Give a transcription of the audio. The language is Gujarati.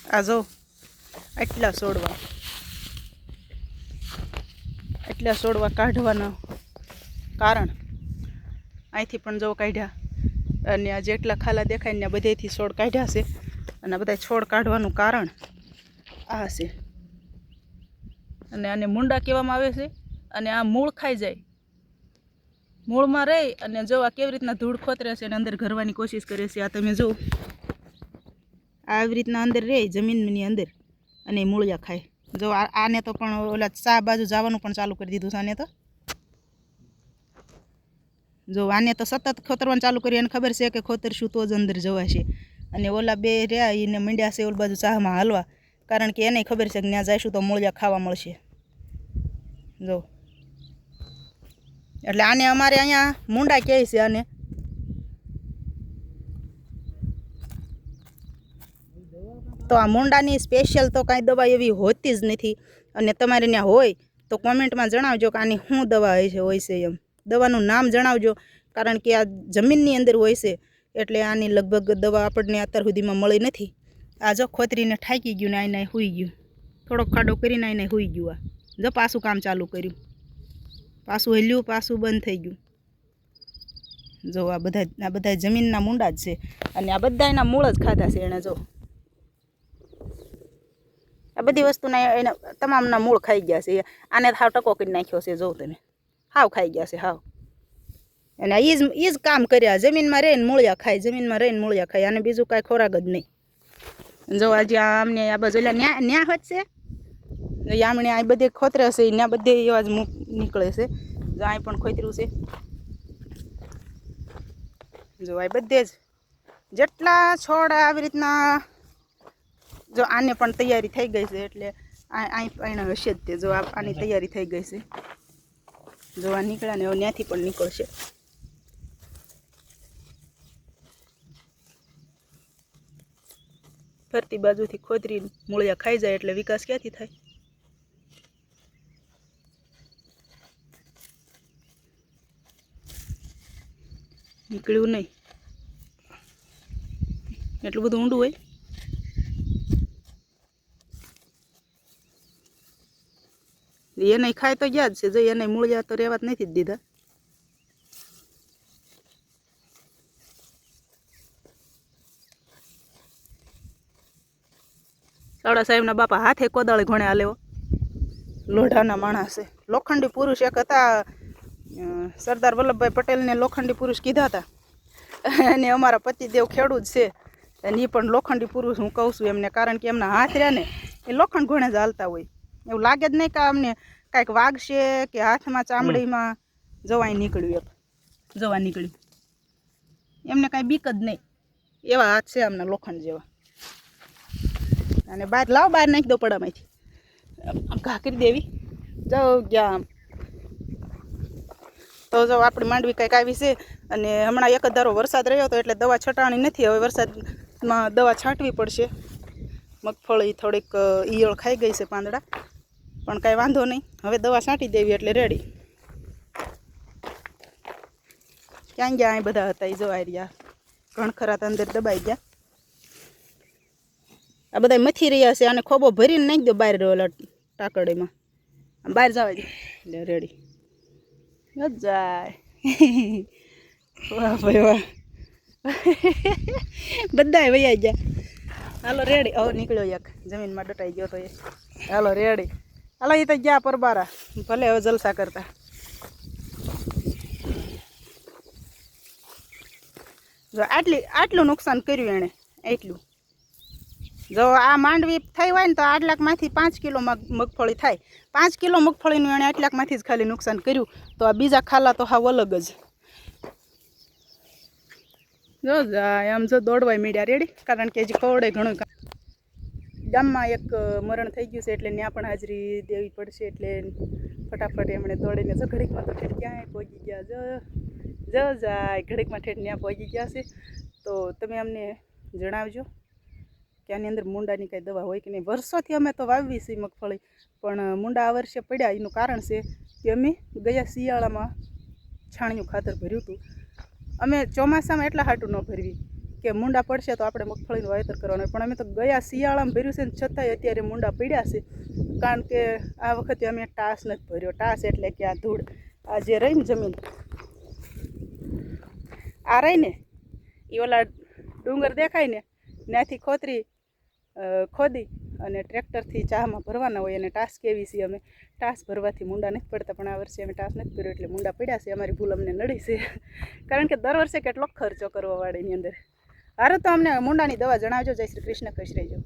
આ જો એટલા છોડવા કાઢવાનું કારણ અહીંથી પણ જો કાઢ્યા અને આ જેટલા ખાલા દેખાય ને બધેથી છોડ કાઢ્યા છે અને બધા છોડ કાઢવાનું કારણ આ છે અને આને મુંડા કહેવામાં આવે છે અને આ મૂળ ખાઈ જાય મૂળમાં રહી અને જો આ કેવી રીતના ધૂળ ખોતરે છે અને અંદર ઘરવાની કોશિશ કરે છે આ તમે જો આવી રીતના અંદર રહે જમીનની અંદર અને મૂળિયા ખાય જો આને તો પણ ઓલા ચા બાજુ જવાનું પણ ચાલુ કરી દીધું છે આને તો જો આને તો સતત ખોતરવાનું ચાલુ કરી એને ખબર છે કે ખોતરશું તો જ અંદર જવાશે અને ઓલા બે રહ્યા એને મંડ્યા છે ઓલ બાજુ ચાહમાં હાલવા કારણ કે એને ખબર છે કે ત્યાં જઈશું તો મૂળિયા ખાવા મળશે જો એટલે આને અમારે અહીંયા મુંડા કહે છે આને તો આ મુંડાની સ્પેશિયલ તો કાંઈ દવા એવી હોતી જ નથી અને તમારે ત્યાં હોય તો કોમેન્ટમાં જણાવજો કે આની શું દવા હોય છે એમ દવાનું નામ જણાવજો કારણ કે આ જમીનની અંદર હોય છે એટલે આની લગભગ દવા આપણને અત્યાર સુધીમાં મળી નથી આ જો ખોતરીને ઠાકી ગયું ને આઈને સૂઈ ગયું થોડોક ખાડો કરીને આઈને સૂઈ ગયું આ જો પાછું કામ ચાલુ કર્યું પાછું હેલ્યું પાછું બંધ થઈ ગયું જો આ બધા જમીનના મૂંડા જ છે અને આ બધા એના મૂળ જ ખાધા છે એણે જો આ બધી વસ્તુના એના તમામના મૂળ ખાઈ ગયા છે આને હાવ ટકો કરી નાખ્યો છે જો તમે હાવ ખાઈ ગયા છે હાવ અને એ જ કામ કર્યા જમીનમાં રહીને મૂળિયા ખાય જમીનમાં રહીને મૂળિયા ખાય અને બીજું કાંઈ ખોરાક જ નહીં જો આજે આમને આ બાજુ એટલે ન્યા હોત છે આમણે આ બધે ખોતરે છે ત્યાં બધે એવા જ નીકળે છે જો અહીં પણ ખોતર્યું છે જો આ બધે જ જેટલા છોડ આવી રીતના જો આને પણ તૈયારી થઈ ગઈ છે એટલે અહીં હશે જ તે જો આની તૈયારી થઈ ગઈ છે જો આ નીકળ્યા ને હવે ત્યાંથી પણ નીકળશે ફરતી બાજુથી ખોતરી મૂળિયા ખાઈ જાય એટલે વિકાસ ક્યાંથી થાય નીકળ્યું નહીં એટલું બધું ઊંડું હોય એને ખાય તો ગયા જ છે જો એને મૂળિયા તો રહેવા જ નથી જ દીધા સાડા સાહેબના બાપા હાથે કોદાળી ઘોણે હાલેવો લોઢાના માણસ છે લોખંડી પુરુષ એક હતા સરદાર વલ્લભભાઈ પટેલને લોખંડી પુરુષ કીધા હતા અને અમારા પતિદેવ ખેડૂત છે અને એ પણ લોખંડી પુરુષ હું કહું છું એમને કારણ કે એમના હાથ રહ્યા ને એ લોખંડ ઘોણે જ હાલતા હોય એવું લાગે જ નહીં કે અમને કાંઈક વાગશે કે હાથમાં ચામડીમાં જવાય નીકળ્યું એક જવા નીકળ્યું એમને કાંઈ બીક જ નહીં એવા હાથ છે આમના લોખંડ જેવા અને બહાર નાખી દો પડામાંથી ઘા કરી દેવી જાઓ ગયા તો જો આપણી માંડવી કંઈક આવી છે અને હમણાં એક જ ધારો વરસાદ રહ્યો હતો એટલે દવા છટાણી નથી હવે વરસાદમાં દવા છાંટવી પડશે મગફળી થોડીક ઈયળ ખાઈ ગઈ છે પાંદડા પણ કાંઈ વાંધો નહીં હવે દવા છાંટી દેવી એટલે રેડી ક્યાં ગયા અહીં બધા હતા એ જવાઈ રહ્યા ઘણ ખરા અંદર દબાઈ ગયા આ બધા મથી રહ્યા છે અને ખોબો ભરીને નાખી દો બહાર ઓલા ટાકડીમાં બહાર જવા દે એટલે રેડી જાય વાહ ભાઈ વાહ બધા વૈયા ગયા હાલો રેડી હવે નીકળ્યો એક જમીનમાં દટાઈ ગયો તો એ હાલો રેડી હાલો એ તો ગયા પરબારા ભલે હવે જલસા કરતા જો આટલું નુકસાન કર્યું એણે એટલું જો આ માંડવી થઈ હોય ને તો 8 લાખમાંથી 5 કિલો મગફળી થાય 5 કિલો મગફળીનું એણે 8 લાખમાંથી જ ખાલી નુકસાન કર્યું તો આ બીજા ખાલા તો હાવ અલગ જ જો જાય આમ જો દોડવાય મીડિયા રેડી કારણ કે હજી ખવડે ઘણું ગામમાં એક મરણ થઈ ગયું છે એટલે ત્યાં પણ હાજરી દેવી પડશે એટલે ફટાફટ એમણે દોડીને જો ઘડીકમાં તો ઠેઠ ક્યાંય પહોંચી ગયા જો જાય ઘડીકમાં ઠેઠ ત્યાં પહોંચી ગયા છે તો તમે અમને જણાવજો કે આની અંદર મૂંડાની કાંઈ દવા હોય કે નહીં વર્ષોથી અમે તો વાવી છીએ મગફળી પણ મૂંડા આ વર્ષે પડ્યા એનું કારણ છે કે અમે ગયા શિયાળામાં છાણિયું ખાતર ભર્યું હતું અમે ચોમાસામાં એટલા હાટું ન ભરવી કે મુંડા પડશે તો આપણે મગફળીનું વાવેતર કરવાનું, પણ અમે તો ગયા શિયાળામાં ભર્યું છે ને છતાંય અત્યારે મુંડા પડ્યા છે, કારણ કે આ વખતે અમે ટાસ નથી ભર્યો. ટાસ એટલે કે આ ધૂળ, આ જે રહી ને જમીન, આ રહી ને એ ઓલા ડુંગર દેખાય ને ત્યાંથી ખોદી અને ટ્રેક્ટરથી ચામાં ભરવાના હોય, અને ટાસ કેવી છે અમે ટાસ ભરવાથી મુંડા નથી પડતા, પણ આ વર્ષે અમે ટાસ નથી ભર્યો એટલે મુંડા પડ્યા છે. અમારી ભૂલ અમને નડી છે, કારણ કે દર વર્ષે કેટલો ખર્ચો કરવો વાડીની અંદર. હારું, તો અમને મુંડાની દવા જણાવજો. જય શ્રી કૃષ્ણ, ખુશ રહેજો.